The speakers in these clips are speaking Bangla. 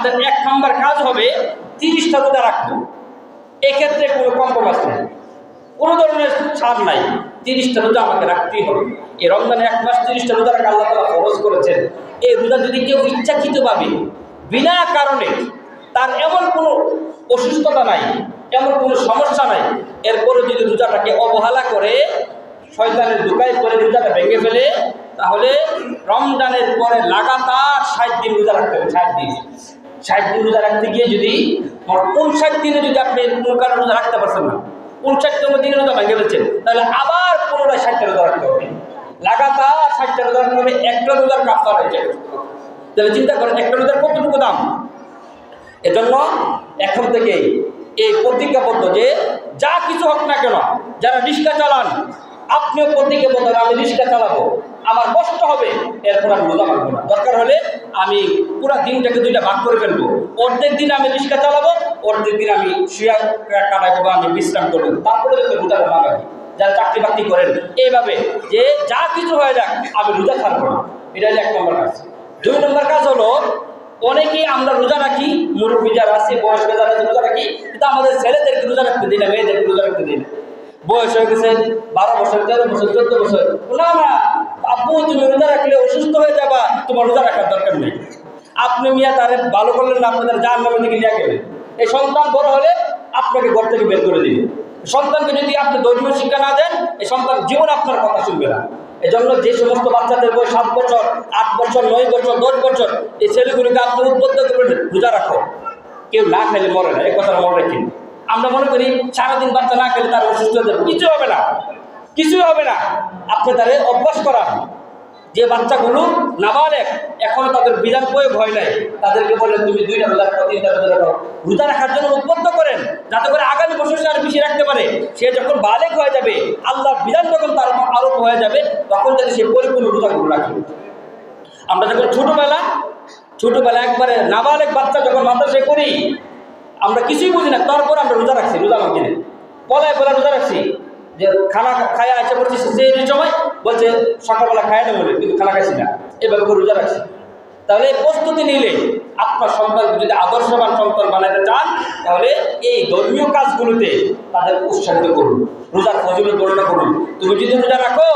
আপনার 1 নম্বর কাজ হবে 30টা রোজা রাখবো। এক্ষেত্রে কোনো কম্প্রোমাইজ নেই, কোনো ধরনের ছাড় নাই। 30টা রোজা আমাকে রাখতেই হবে। এই রমজানে 1 মাস 30টা রোজা রাখা আল্লাহ তাআলা ফরজ করেছেন। এই রোজা যদি কেউ ইচ্ছাকৃতভাবে বিনা কারণে, তার এমন কোনো অসুস্থতা নাই, এমন কোনো সমস্যা নাই, এরপরে যদি রোজাটাকে অবহেলা করে, শয়তানের ধোঁকায় পড়ে রোজাটা ভেঙে ফেলে, তাহলে রমজানের পরে লাগাতার 60 দিন রোজা রাখতে হবে। 60 দিন রোজা রাখতে গিয়ে যদি 59 দিনে যদি আপনি কোনো কারণে রোজা রাখতে পারছেন না, 59তম দিনে রোজা ভেঙে ফেলছেন, তাহলে আবার পুনরায় 60টা রোজা রাখতে হবে। লাগাতার 60টা রোজা রাখতে হবে। একটা রোজার কাফারা হয়ে যাবে। তাহলে চিন্তা করেন একটা রোজার কতটুকু দাম। এজন্য এখন থেকে এই প্রতিজ্ঞাবদ্ধ যে যা কিছু হোক না কেন, যারা রিক্সা চালান আপনিও প্রতিজ্ঞাবদ্ধ, আমি রিক্সা চালাবো, আমার কষ্ট হবে, এরপর আমি রোজা রাখবো না। দরকার হলে আমি পুরো দিনটাকে 2টা ভাগ করে ফেলবো। অর্ধেক দিন আমি রিক্সা চালাবো, অর্ধেক দিন আমি শুয়ে কাটাবো বা আমি বিশ্রাম করবো, তারপরে রোজাটা লাগাবি। যারা চাকরি বাকরি করেন এইভাবে যে যা কিছু হয়ে যাক আমি রোজা ছাড়বো না, এটা হলো 1 নম্বর কাজ। 2 নম্বর কাজ হলো, অনেকেই আমরা রোজা রাখি, মুরব্বী যারা আছে, বয়স্ক যারা আছে রোজা রাখি, কিন্তু আমাদের ছেলেদেরকে রোজা রাখতে দিই না, মেয়েদেরকে রোজা রাখতে দিই না। বয়স হয়ে গেছে 12 বছর, 13 বছর, 14 বছর, না না আপু তুমি রোজা রাখলে অসুস্থ হয়ে যাবা, তোমার রোজা রাখার দরকার নেই। আপনি মিয়া তারে ভালো করলেন না, আপনাদের জাহান্নামের দিকে নিয়ে গেলেন। এই সন্তান বড় হলে আপনাকে ঘর থেকে বের করে দিবে। সন্তানকে যদি আপনি ধর্মীয় শিক্ষা না দেন, এই সন্তান জীবন আপনার কথা শুনবে না। এজন্য যে সমস্ত বাচ্চাদের বয়স 7 বছর, 8 বছর, 9 বছর, 10 বছর, এই ছেলেগুলিকে আপনি উদ্বুদ্ধ করবেন রোজা রাখো। কেউ না খেলে মরে না, এই কথাটা মনে রাখেন। আমরা মনে করি সারাদিন বাচ্চা না খেলে তার অসুস্থ হয়ে যাবে, কিছু হবে না, কিছুই হবে না। আপনি তারে অভ্যাস করান। যে বাচ্চাগুলো নাবালেগ, এখনো তাদের বিধান প্রয়োগ হয় নাই, তাদেরকে বললেন তুমি 2টা রোজা রাখো, 3টা রোজা রাখো। রোজা রাখার জন্য উদ্বুদ্ধ করেন, যাতে করে আগামী বছর সে আর বেশি রাখতে পারে। সে যখন বালেগ হয়ে যাবে, আল্লাহর বিধান যখন তার আরোপ হয়ে যাবে, তখন যাতে সে পরিপূর্ণ রোজাগুলো রাখে। আমরা যখন ছোটবেলা একবারে নাবালেগ বাচ্চা যখন মাদ্রাসায় করি, আমরা কিছুই বুঝি না, তারপর আমরা রোজা রাখছি, রোজা মানছি না, পলায় রোজা রাখছি। যে খানা খায়া আসে পড়ছি সেই সময় বলছে সকালবেলা খায় না বলে, কিন্তু খানা খাইছি না, এভাবে করে রোজা রাখছি। তাহলে এই প্রস্তুতি নিলে আপনার সন্তানকে যদি আদর্শবান সন্তান বানাতে চান, তাহলে এই ধর্মীয় কাজগুলোতে তাদের উৎসাহিত করুন, রোজার ফজিলত বর্ণনা করুন। তুমি যদি রোজা রাখো,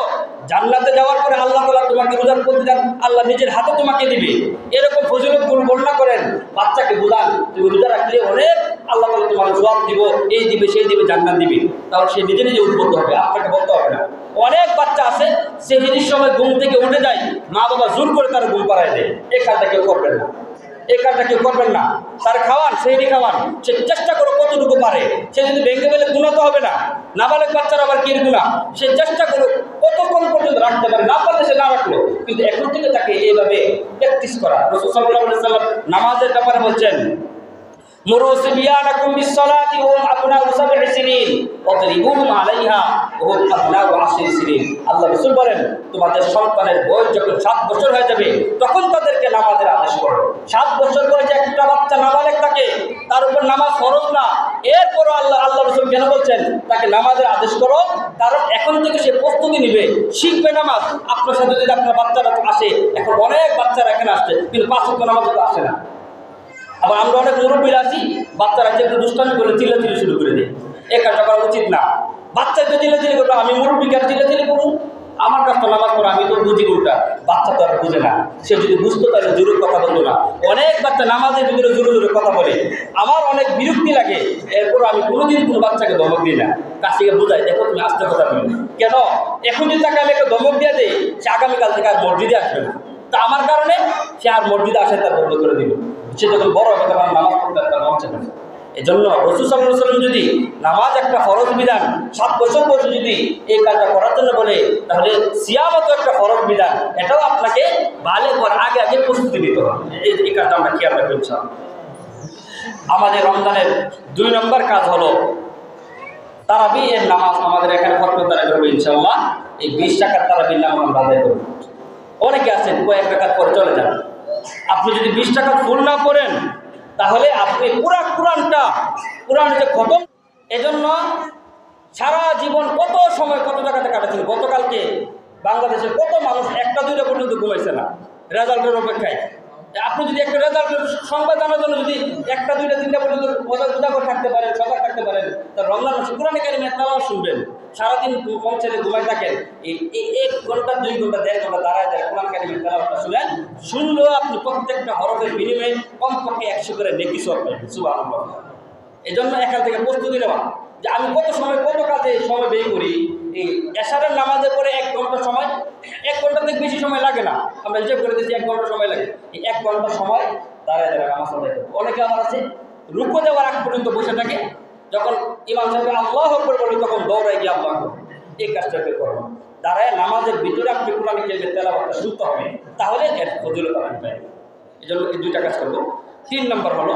জান্নাতে যাওয়ার পরে আল্লাহ তাআলা তোমাকে রোজার প্রতিদান আল্লাহ নিজের হাতে তোমাকে দিবে, এরকম ফজিলতগুলো বর্ণনা করেন। বাচ্চাকে বুঝান তুমি রোজা রাখলে অনেক আল্লাহ তাআলা তোমাকে সওয়াব দিব, এই দিবে সেই দিবে, জান্নাত দিবে। তাহলে সে নিজে নিজে উদ্বুদ্ধ হবে, আপনাকে বলতে হবে না। অনেক বাচ্চা আছে সে নিজের সময় ঘুম থেকে উঠে যায়, মা বাবা জোর করে তার ঘুম পাড়ায় দেয়। এই কাজটা কেউ করবেন না, এই কাজটা কেউ করবেন না। তার খাওয়ান, সেই খাওয়ান, সে চেষ্টা করো কতটুকু পারে। সে যদি ভেঙে ফেলে গুণা তো হবে না। নাবালেগ বাচ্চারা আবার কি গুণা, সে চেষ্টা করো কতক্ষণ পর্যন্ত রাখতে পারে, না পারলে সে না রাখলো, কিন্তু এখন থেকে তাকে এইভাবে প্র্যাকটিস করা। রাসূল সাল্লাল্লাহু আলাইহি ওয়াসাল্লাম নামাজের ব্যাপারে বলছেন, মুরু সিবিয়ানাকুম বিস-সালাতি ওয়া হুম আবনাউ 7 সিনিন ওয়াদরিবুহুম আলাইহা ওয়া হুম আবনাউ 10 সিনিন। আল্লাহ রাসূল বলেন, তোমাদের সন্তানের বয়স যখন 7 বছর হয়ে যাবে, তখন তাদেরকে নামাজের আদেশ করো। 7 বছর বয়সে একটা বাচ্চা নাবালেগ থাকে, তার উপর নামাজ ফরজ না, এরপরও আল্লাহ রাসূল কেন বলছেন তাকে নামাজের আদেশ করো? কারণ এখন থেকে সে প্রস্তুতি নিবে, শিখবে নামাজ। আপনার সাথে যদি আপনার বাচ্চারা আসে, এখন অনেক বাচ্চারা এখানে আসছে, কিন্তু 5 ওয়াক্ত নামাজ তো আসে না। আবার আমরা অনেক মুরব্বীরা আছি, বাচ্চারা যে একটু দুষ্টামি করে চিল্লাচিল্লি শুরু করে দেয়, এই কাজটা করা উচিত না। বাচ্চা তো চিল্লাচিল্লি করবো, আমি মুরব্বীকে আর চিল্লাচিল্লি করবো? আমার কাছে তো নামাজ পড়া, আমি তো বুঝি উল্টা, বাচ্চা তো আর বুঝে না। সে যদি বুঝতো তাহলে জোরে কথা বলতো না। অনেক বাচ্চা নামাজের ভিতরে জোরে জোরে কথা বলে, আমার অনেক বিরক্তি লাগে। এরপর আমি কোনোদিন কোনো বাচ্চাকে ধমক দিই না, কাছে বুঝাই, দেখো তুমি আস্তে কথা বলি। কেন? এখন যদি তাকে আমি একটা ধমক দিয়ে দিই, সে আগামীকাল থেকে আর মসজিদে আসবে না। তা আমার কারণে সে আর মসজিদে আসে তা বন্ধ করে দিল। সে যখন বড় হবে তখন নামাজ পড়তে তার মন চাবে না। এই জন্য রাসূল সাল্লাল্লাহু আলাইহি ওয়াসাল্লাম যদি নামাজ একটা ফরজ বিধান, 7 বছর বয়সে যদি এই কাজটা করার জন্য বলে, তাহলে সিয়ামত একটা ফরজ বিধান, এটাও আপনাকে বালেগ হওয়ার আগে আগে প্রস্তুতি নিতে হবে। এই কাজটা আমরা খেয়াল রাখবো ইনশাআল্লাহ। আমাদের রমজানের 2 নম্বর কাজ হলো তারাবির নামাজ। আমাদের এখানে ফরজ দ্বারা হবে ইনশাআল্লাহ। এই 20 টাকার তারাবির নামাজ আমরা আদায় করব। অনেকে আছেন কয়েক রাকাত পরে চলে যান। আপনি যদি 20 টাকা ফুল না পড়েন, তাহলে আপনি পুরা কোরআন যে খতম। এজন্য সারা জীবন কত সময় কত জায়গাতে কাটাচ্ছেন। গতকালকে বাংলাদেশের কত মানুষ 1টা 2টা পর্যন্ত ঘুমাইছে না রেজাল্টের অপেক্ষায়। আপনি যদি একটা রেজাল্টের সংবাদ জানার জন্য যদি 1টা 2টা 3টা পর্যন্ত উজাগর থাকতে পারেন, সজাগ থাকতে পারেন, তার রমজান মাসে কোরআন কারিমের তেলাওয়াত শুনবেন, সারাদিন কম ছেড়ে ঘুমায় থাকেন, এই 1 ঘন্টা 2 ঘন্টা 1.5 ঘন্টা দাঁড়ায় কোরআন কারিমের তেলাওয়াতটা শুনেন, শুনলেও আপনি প্রত্যেকটা হরফের বিনিময়ে কমপক্ষে 100 করে নেকি সওয়াব পাবেন। সুবহানাল্লাহ। এই জন্য এখান থেকে প্রস্তুতি নেওয়া যে আমি কত সময় কত কাজে সময় ব্যয় করি। এই এশারের নামাজের পরে 1 ঘন্টা সময়, 1 ঘন্টা থেকে বেশি সময় লাগে না, আমরা হিসাব করে দিচ্ছি 1 ঘন্টা সময় লাগে। এই 1 ঘন্টা সময় দাঁড়ায় নামাজ আদায় করবো। অনেকে আমার আছে রুকু দেওয়ার আগ পর্যন্ত বসে থাকে, যখন ইমাম সাহেব আল্লাহু আকবার বলে তখন দৌড়ায় গিয়ে আল্লাহ আকবার। এই কাজটাকে করবো। দাঁড়ায় নামাজের ভিতরে আপনি কোরআন কারিমের তেলাওয়াতটা শুনতে হবে, তাহলে এর ফজিলত আপনি পাবেন। এই জন্য এই 2টা কাজ করবো। 3 নম্বর হলো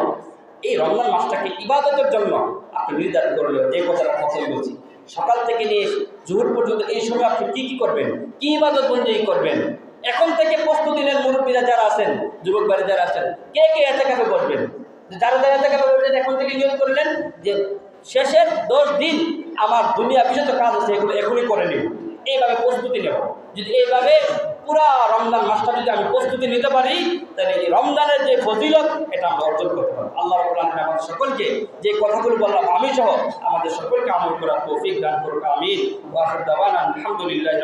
এই রমজান মাসটাকে ইবাদতের জন্য আপনি নির্ধারণ করে নেবেন। যে কথাটা প্রথমে বলছি, সকাল থেকে নিয়ে জোহর পর্যন্ত এই সময় আপনি কি কি করবেন, কি ইবাদত বন্দেগী করবেন। এখন থেকে প্রস্তুতি নেন, মুরব্বীরা যারা আছেন, যুবক বাড়ি যারা আছেন, কে কে এতেকাফে বসবেন। যারা যারা এতেকাফে বসবেন এখন থেকে নিয়োগ করে নেন যে শেষের 10 দিন আমার দুনিয়া বিশেষ কাজ আছে, এগুলো এখনই করে নিব। এইভাবে প্রস্তুতি নেব। যদি এইভাবে পুরা রমজান মাসটা যদি আমি প্রস্তুতি নিতে পারি, তাহলে এই রমজানের যে ফজিলত এটা আমরা অর্জন করতে পারবো। আল্লাহ রাব্বুল আলামিন আমাদের সকলকে যে কথাগুলো বললাম আমি সহ আমাদের সকলকে আমল করার তৌফিক দান করুক। আমিন। ওয়া আখিরু দাওয়ানা আলহামদুলিল্লাহি।